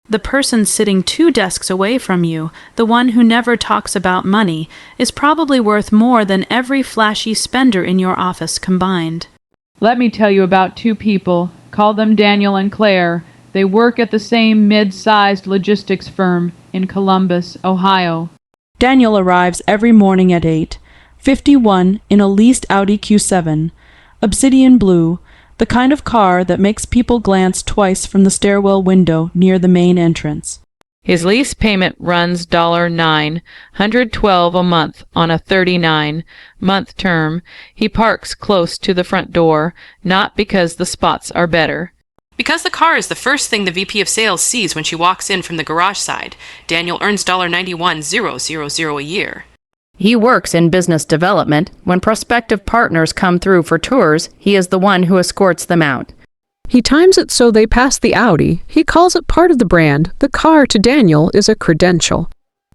The person sitting 2 desks away from you, the one who never talks about money, is probably worth more than every flashy spender in your office combined. Let me tell you about 2 people. Call them Daniel and Claire. They work at the same mid-sized logistics firm in Columbus, Ohio. Daniel arrives every morning at 8, 51 in a leased Audi Q7, obsidian blue, the kind of car that makes people glance twice from the stairwell window near the main entrance. His lease payment runs $912 a month on a 39-month term. He parks close to the front door, not because the spots are better. Because the car is the first thing the VP of Sales sees when she walks in from the garage side, Daniel earns $91,000 a year. He works in business development. When prospective partners come through for tours, he is the one who escorts them out. He times it so they pass the Audi. He calls it part of the brand. The car to Daniel is a credential.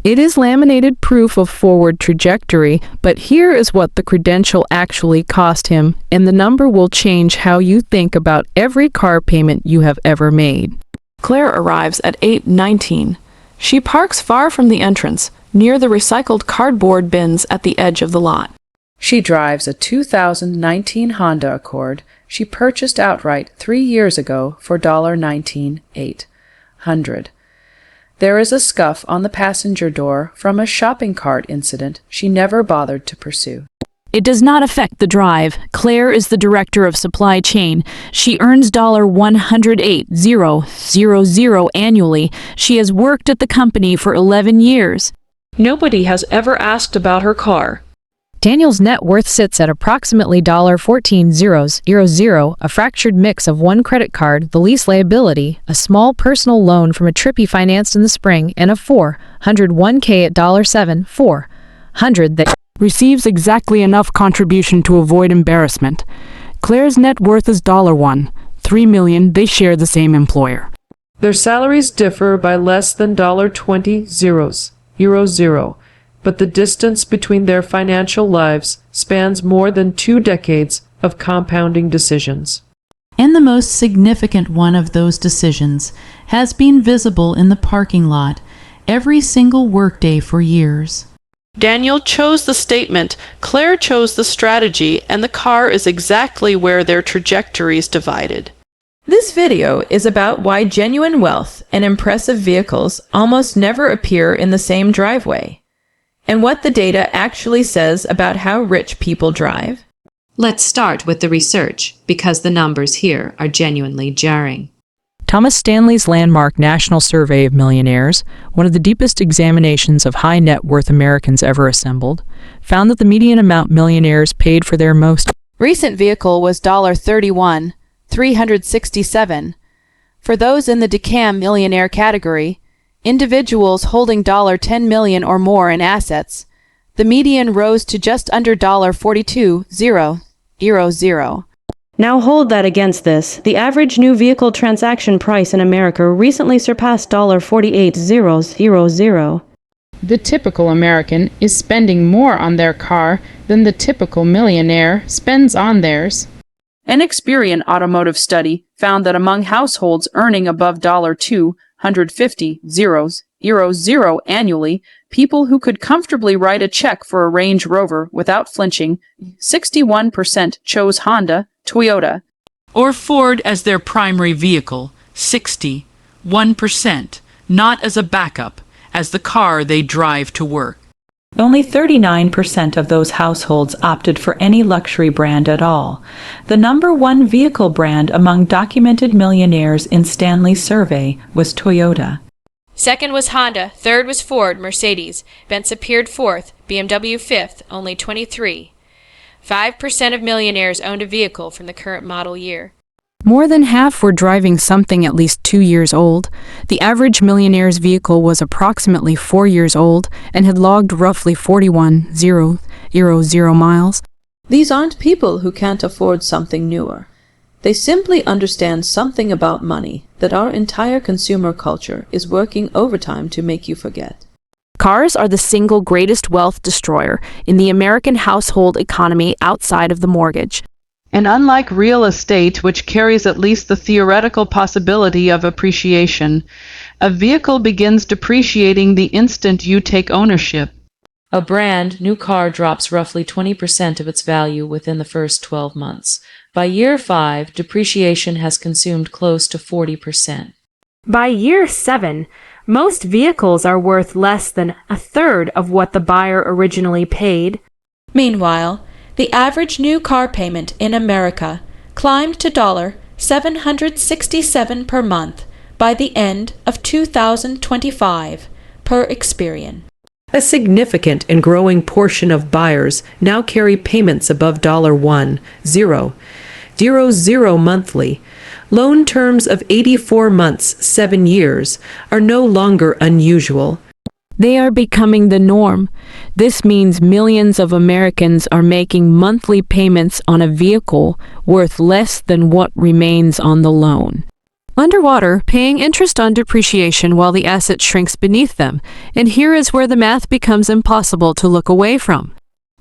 It is laminated proof of forward trajectory, but here is what the credential actually cost him, and the number will change how you think about every car payment you have ever made. Claire arrives at 8:19. She parks far from the entrance, near the recycled cardboard bins at the edge of the lot. She drives a 2019 Honda Accord she purchased outright 3 years ago for $19,800. There is a scuff on the passenger door from a shopping cart incident she never bothered to pursue. It does not affect the drive. Claire is the director of supply chain. She earns $108,000 annually. She has worked at the company for 11 years. Nobody has ever asked about her car. Daniel's net worth sits at approximately $14,000, a fractured mix of one credit card, the lease liability, a small personal loan from a trip he financed in the spring, and a $401K at $7,400 that receives exactly enough contribution to avoid embarrassment. Claire's net worth is $1. $3 million, they share the same employer. Their salaries differ by less than $20,000, but the distance between their financial lives spans more than 2 decades of compounding decisions. And the most significant one of those decisions has been visible in the parking lot every single workday for years. Daniel chose the statement, Claire chose the strategy, and the car is exactly where their trajectories divided. This video is about why genuine wealth and impressive vehicles almost never appear in the same driveway, and what the data actually says about how rich people drive. Let's start with the research, because the numbers here are genuinely jarring. Thomas Stanley's landmark National Survey of Millionaires, one of the deepest examinations of high net worth Americans ever assembled, found that the median amount millionaires paid for their most recent vehicle was $31,367. For those in the Decam millionaire category, individuals holding $10 million or more in assets, the median rose to just under $42,000. Now hold that against this. The average new vehicle transaction price in America recently surpassed $48,000. The typical American is spending more on their car than the typical millionaire spends on theirs. An Experian automotive study found that among households earning above $250,000 annually, people who could comfortably write a check for a Range Rover without flinching, 61% chose Honda, Toyota, or Ford as their primary vehicle, 61%, not as a backup, as the car they drive to work. Only 39% of those households opted for any luxury brand at all. The number one vehicle brand among documented millionaires in Stanley's survey was Toyota. Second was Honda, third was Ford, Mercedes, Benz appeared fourth, BMW fifth, only 23. 5% of millionaires owned a vehicle from the current model year. More than half were driving something at least 2 years old. The average millionaire's vehicle was approximately 4 years old and had logged roughly 41,000 miles. These aren't people who can't afford something newer. They simply understand something about money that our entire consumer culture is working overtime to make you forget. Cars are the single greatest wealth destroyer in the American household economy outside of the mortgage. And unlike real estate, which carries at least the theoretical possibility of appreciation, A vehicle begins depreciating the instant you take ownership. A brand new car drops roughly 20% of its value within the first 12 months. By year 5, depreciation has consumed close to 40%. By year 7, most vehicles are worth less than a third of what the buyer originally paid. Meanwhile, the average new car payment in America climbed to $767 per month by the end of 2025, per Experian. A significant and growing portion of buyers now carry payments above $1,000 monthly. Loan terms of 84 months, 7 years, are no longer unusual. They are becoming the norm. This means millions of Americans are making monthly payments on a vehicle worth less than what remains on the loan. Underwater, paying interest on depreciation while the asset shrinks beneath them, and here is where the math becomes impossible to look away from.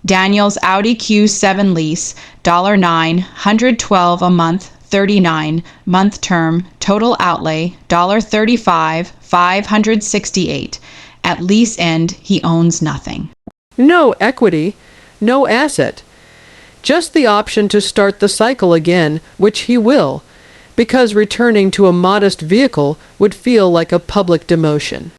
Daniel's Audi Q7 lease, $9, $112 a month, 39-month term, total outlay, $35, $568. At lease end, he owns nothing. No equity, no asset. Just the option to start the cycle again, which he will, because returning to a modest vehicle would feel like a public demotion.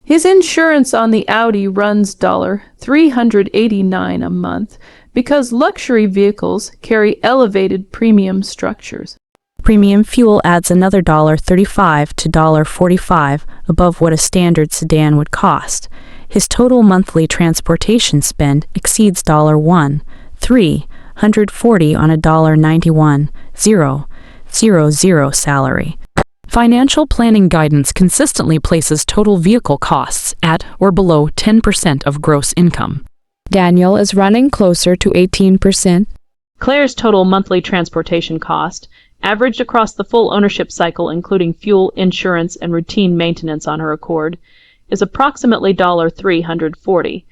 His insurance on the Audi runs $389 a month because luxury vehicles carry elevated premium structures. Premium fuel adds another $35 to $45 above what a standard sedan would cost. His total monthly transportation spend exceeds $340 on a $91,000 salary. Financial planning guidance consistently places total vehicle costs at or below 10% of gross income. Daniel is running closer to 18%. Claire's total monthly transportation cost, averaged across the full ownership cycle including fuel, insurance, and routine maintenance on her Accord, is approximately $340.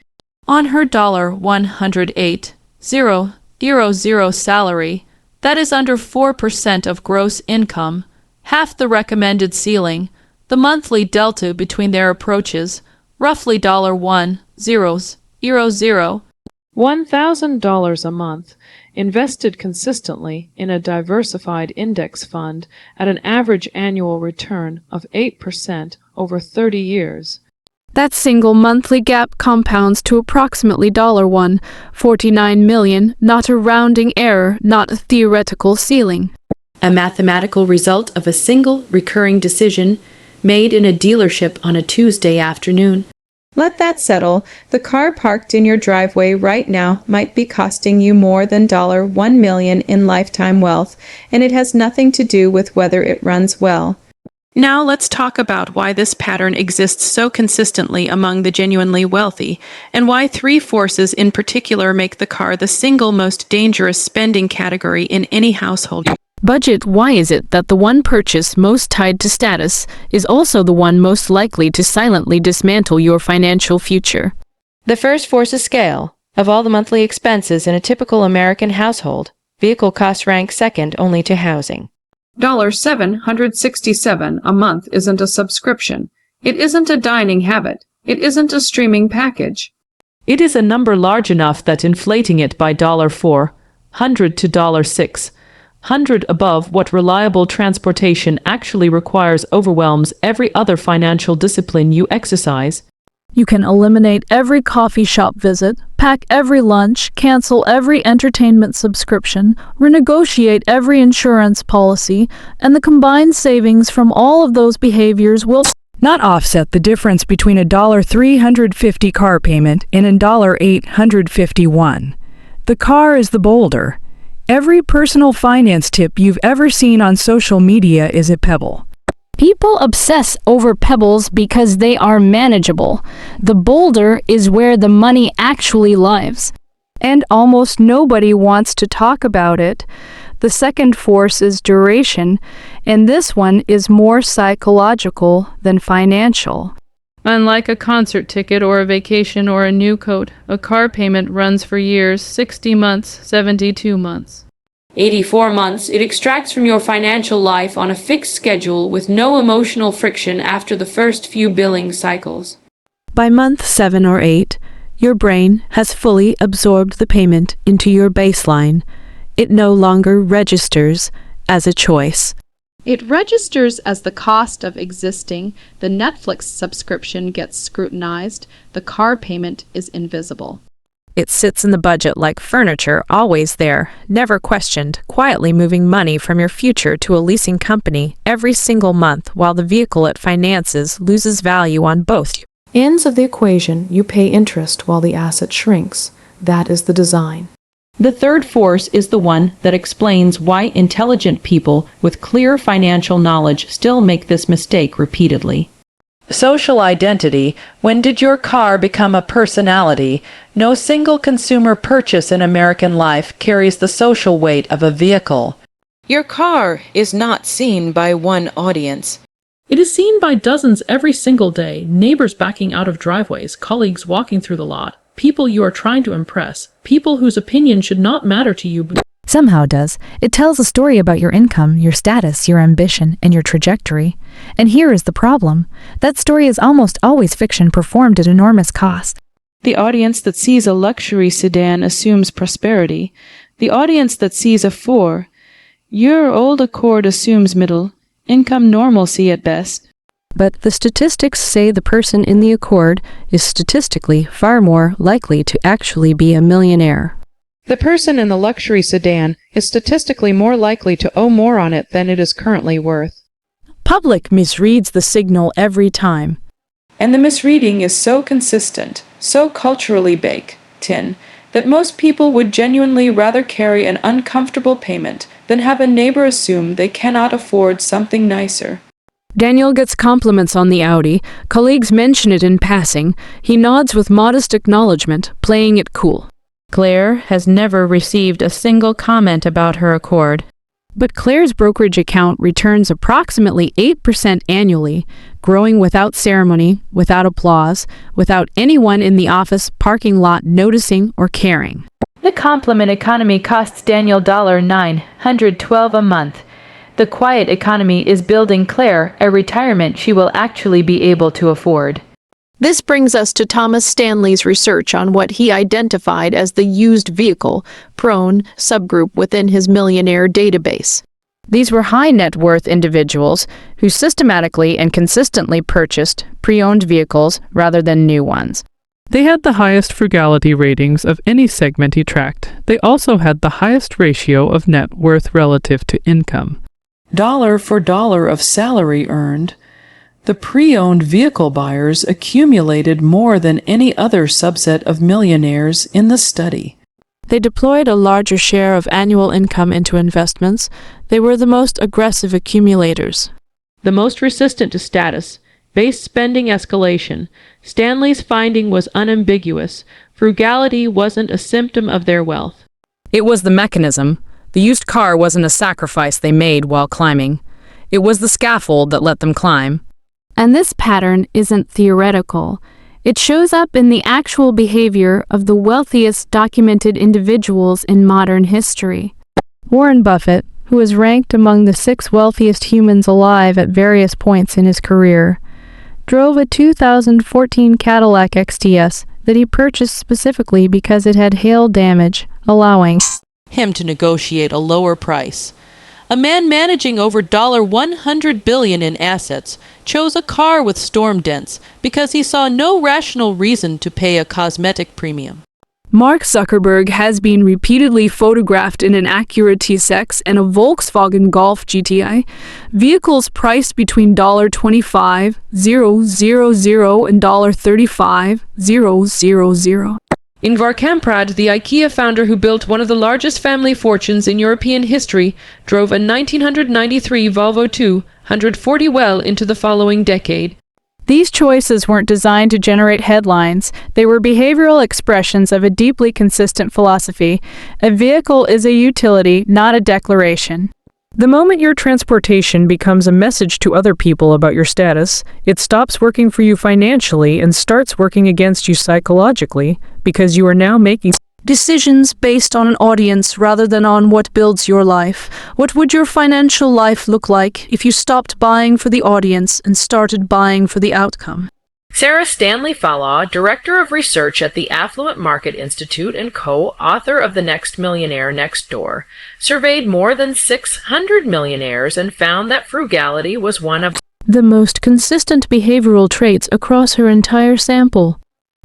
On her $108,000 salary, that is under 4% of gross income, half the recommended ceiling. The monthly delta between their approaches, roughly $1,000 a month, invested consistently in a diversified index fund at an average annual return of 8% over 30 years. That single monthly gap compounds to approximately $149 million, not a rounding error, not a theoretical ceiling. A mathematical result of a single recurring decision made in a dealership on a Tuesday afternoon. Let that settle. The car parked in your driveway right now might be costing you more than $1 million in lifetime wealth, and it has nothing to do with whether it runs well. Now let's talk about why this pattern exists so consistently among the genuinely wealthy, and why 3 forces in particular make the car the single most dangerous spending category in any household. Budget. Why is it that the one purchase most tied to status is also the one most likely to silently dismantle your financial future? The first force is scale. Of all the monthly expenses in a typical American household, vehicle costs rank second only to housing. $767 a month isn't a subscription. It isn't a dining habit. It isn't a streaming package. It is a number large enough that inflating it by $400 to $600 above what reliable transportation actually requires overwhelms every other financial discipline you exercise. You can eliminate every coffee shop visit, pack every lunch, cancel every entertainment subscription, renegotiate every insurance policy, and the combined savings from all of those behaviors will not offset the difference between a $350 car payment and a $851. The car is the boulder. Every personal finance tip you've ever seen on social media is a pebble. People obsess over pebbles because they are manageable. The boulder is where the money actually lives. And almost nobody wants to talk about it. The second force is duration, and this one is more psychological than financial. Unlike a concert ticket or a vacation or a new coat, a car payment runs for years, 60 months, 72 months. 84 months, it extracts from your financial life on a fixed schedule with no emotional friction after the first few billing cycles. By month 7 or 8, your brain has fully absorbed the payment into your baseline. It no longer registers as a choice. It registers as the cost of existing, the Netflix subscription gets scrutinized, the car payment is invisible. It sits in the budget like furniture, always there, never questioned, quietly moving money from your future to a leasing company every single month while the vehicle it finances loses value on both. Ends of the equation, you pay interest while the asset shrinks. That is the design. The third force is the one that explains why intelligent people with clear financial knowledge still make this mistake repeatedly. Social identity. When did your car become a personality? No single consumer purchase in American life carries the social weight of a vehicle. Your car is not seen by one audience. It is seen by dozens every single day, neighbors backing out of driveways, colleagues walking through the lot, people you are trying to impress, people whose opinion should not matter to you. Somehow does. It tells a story about your income, your status, your ambition, and your trajectory. And here is the problem. That story is almost always fiction performed at enormous cost. The audience that sees a luxury sedan assumes prosperity. The audience that sees a 4-year old Accord assumes middle income normalcy at best. But the statistics say the person in the Accord is statistically far more likely to actually be a millionaire. The person in the luxury sedan is statistically more likely to owe more on it than it is currently worth. Public misreads the signal every time. And the misreading is so consistent, so culturally baked in, that most people would genuinely rather carry an uncomfortable payment than have a neighbor assume they cannot afford something nicer. Daniel gets compliments on the Audi. Colleagues mention it in passing. He nods with modest acknowledgement, playing it cool. Claire has never received a single comment about her Accord. But Claire's brokerage account returns approximately 8% annually, growing without ceremony, without applause, without anyone in the office parking lot noticing or caring. The compliment economy costs Daniel $912 a month. The quiet economy is building Claire a retirement she will actually be able to afford. This brings us to Thomas Stanley's research on what he identified as the used vehicle prone subgroup within his millionaire database. These were high net worth individuals who systematically and consistently purchased pre-owned vehicles rather than new ones. They had the highest frugality ratings of any segment he tracked. They also had the highest ratio of net worth relative to income. Dollar for dollar of salary earned, the pre-owned vehicle buyers accumulated more than any other subset of millionaires in the study. They deployed a larger share of annual income into investments. They were the most aggressive accumulators. The most resistant to status, base spending escalation. Stanley's finding was unambiguous. Frugality wasn't a symptom of their wealth. It was the mechanism. The used car wasn't a sacrifice they made while climbing. It was the scaffold that let them climb. And this pattern isn't theoretical. It shows up in the actual behavior of the wealthiest documented individuals in modern history. Warren Buffett, who is ranked among the 6 wealthiest humans alive at various points in his career, drove a 2014 Cadillac XTS that he purchased specifically because it had hail damage, allowing him to negotiate a lower price. A man managing over $100 billion in assets chose a car with storm dents because he saw no rational reason to pay a cosmetic premium. Mark Zuckerberg has been repeatedly photographed in an Acura T6 and a Volkswagen Golf GTI, vehicles priced between $25,000 and $35,000. Ingvar Kamprad, the IKEA founder who built one of the largest family fortunes in European history, drove a 1993 Volvo 240 well into the following decade. These choices weren't designed to generate headlines. They were behavioral expressions of a deeply consistent philosophy. A vehicle is a utility, not a declaration. The moment your transportation becomes a message to other people about your status, it stops working for you financially and starts working against you psychologically, because you are now making Decisions based on an audience rather than on what builds your life. What would your financial life look like if you stopped buying for the audience and started buying for the outcome? Sarah Stanley Fallaw, Director of Research at the Affluent Market Institute and co-author of The Next Millionaire Next Door, surveyed more than 600 millionaires and found that frugality was one of the most consistent behavioral traits across her entire sample.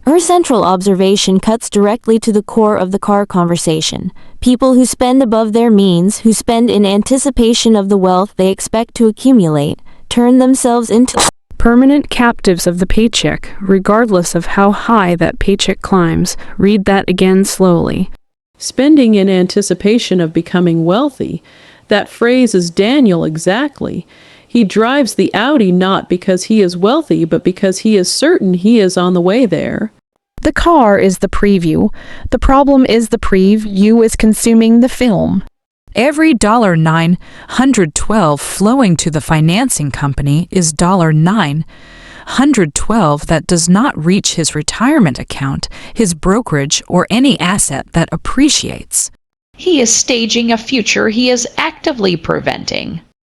Her central observation cuts directly to the core of the car conversation. People who spend above their means, who spend in anticipation of the wealth they expect to accumulate, turn themselves into permanent captives of the paycheck, regardless of how high that paycheck climbs. Read that again slowly. Spending in anticipation of becoming wealthy. That phrase is Daniel exactly. He drives the Audi not because he is wealthy, but because he is certain he is on the way there. The car is the preview. The problem is the preview is consuming the film. Every $912 flowing to the financing company is $912 that does not reach his retirement account, his brokerage, or any asset that appreciates. He is staging a future he is actively preventing.